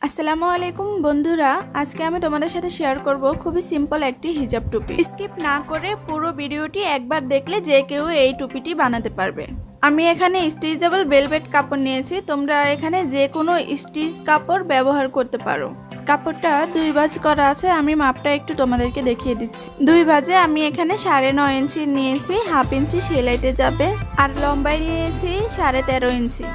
আসসালামু আলাইকুম বন্ধুরা, আজকে আমি তোমাদের সাথে শেয়ার করব খুবই সিম্পল একটি হিজাব টুপি। স্কিপ না করে পুরো ভিডিওটি একবার দেখলে যে কেউ এই টুপিটি বানাতে পারবে। আমি এখানে স্ট্রেচেবল ভেলভেট কাপড় নিয়েছি, তোমরা এখানে যে কোনো স্টিচ কাপড় ব্যবহার করতে পারো। কাপড়টা 2 ভাঁজ করা আছে, আমি মাপটা একটু তোমাদেরকে দেখিয়ে দিচ্ছি। 2 ভাঁজে আমি এখানে 9.5 ইঞ্চি নিয়েছি, 1/2 ইঞ্চি সেলাইতে যাবে, আর লম্বায় নিয়েছি 13.5 ইঞ্চি।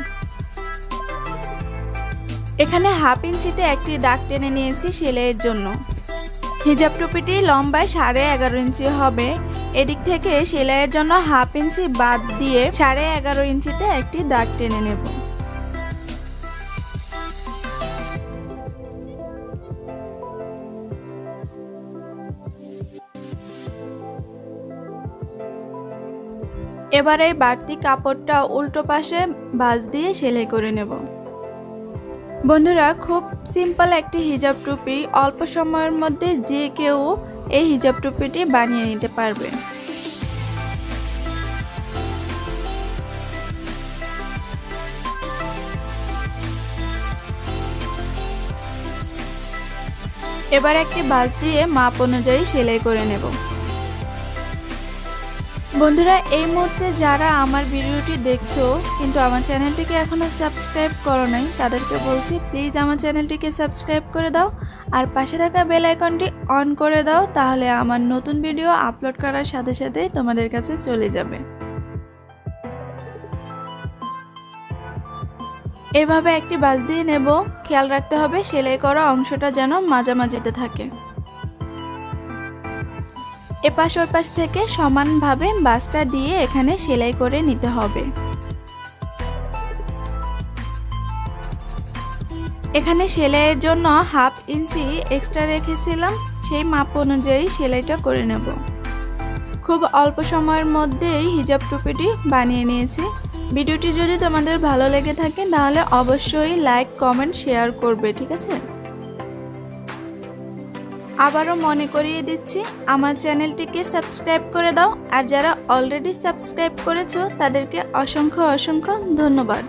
এখানে 1/2 ইঞ্চিতে একটি দাগ টেনে নিয়েছি সেলাইয়ের জন্য। হিজাব টুপিটি লম্বায় 11.5 ইঞ্চি হবে। এদিক থেকে সেলাইয়ের জন্য 1/2 ইঞ্চি বাদ দিয়ে 11.5 ইঞ্চিতে একটি দাগ টেনে নেব। এবার এই বাড়তি কাপড়টা উল্টো পাশে ভাঁজ দিয়ে সেলাই করে নেব। বন্ধুরা, খুব সিম্পল একটি হিজাব টুপি, অল্প সময়ের মধ্যে যে কেউ এই হিজাব টুপিটি বানিয়ে নিতে পারবে। এবার একটি ভাঁজ দিয়ে মাপ অনুযায়ী সেলাই করে নেব। বন্ধুরা, এই মুহূর্তে যারা আমার ভিডিওটি দেখছো কিন্তু আমার চ্যানেলটিকে এখনো সাবস্ক্রাইব করো নাই, তাদেরকে বলছি প্লিজ আমার চ্যানেলটিকে সাবস্ক্রাইব করে দাও আর পাশে থাকা বেল আইকনটি অন করে দাও, তাহলে আমার নতুন ভিডিও আপলোড করার সাথে সাথেই তোমাদের কাছে চলে যাবে। এভাবে একটি ভাঁজ দিয়ে নেব। খেয়াল রাখতে হবে সেলাই করা অংশটা যেন মাঝামাঝিতে থাকে। এপাশ ওপাশ থেকে সমানভাবে ভাঁজটা দিয়ে এখানে সেলাই করে নিতে হবে। এখানে সেলাইয়ের জন্য 1/2 ইঞ্চি এক্সট্রা রেখেছিলাম, সেই মাপ অনুযায়ী সেলাইটা করে নেব। খুব অল্প সময়ের মধ্যেই হিজাব টুপিটি বানিয়ে নিয়েছি। ভিডিওটি যদি তোমাদের ভালো লেগে থাকে তাহলে অবশ্যই লাইক, কমেন্ট, শেয়ার করবে, ঠিক আছে? আবারও মনে করিয়ে দিচ্ছি আমার চ্যানেলটিকে সাবস্ক্রাইব করে দাও, আর যারা অলরেডি সাবস্ক্রাইব করেছো তাদেরকে অসংখ্য ধন্যবাদ।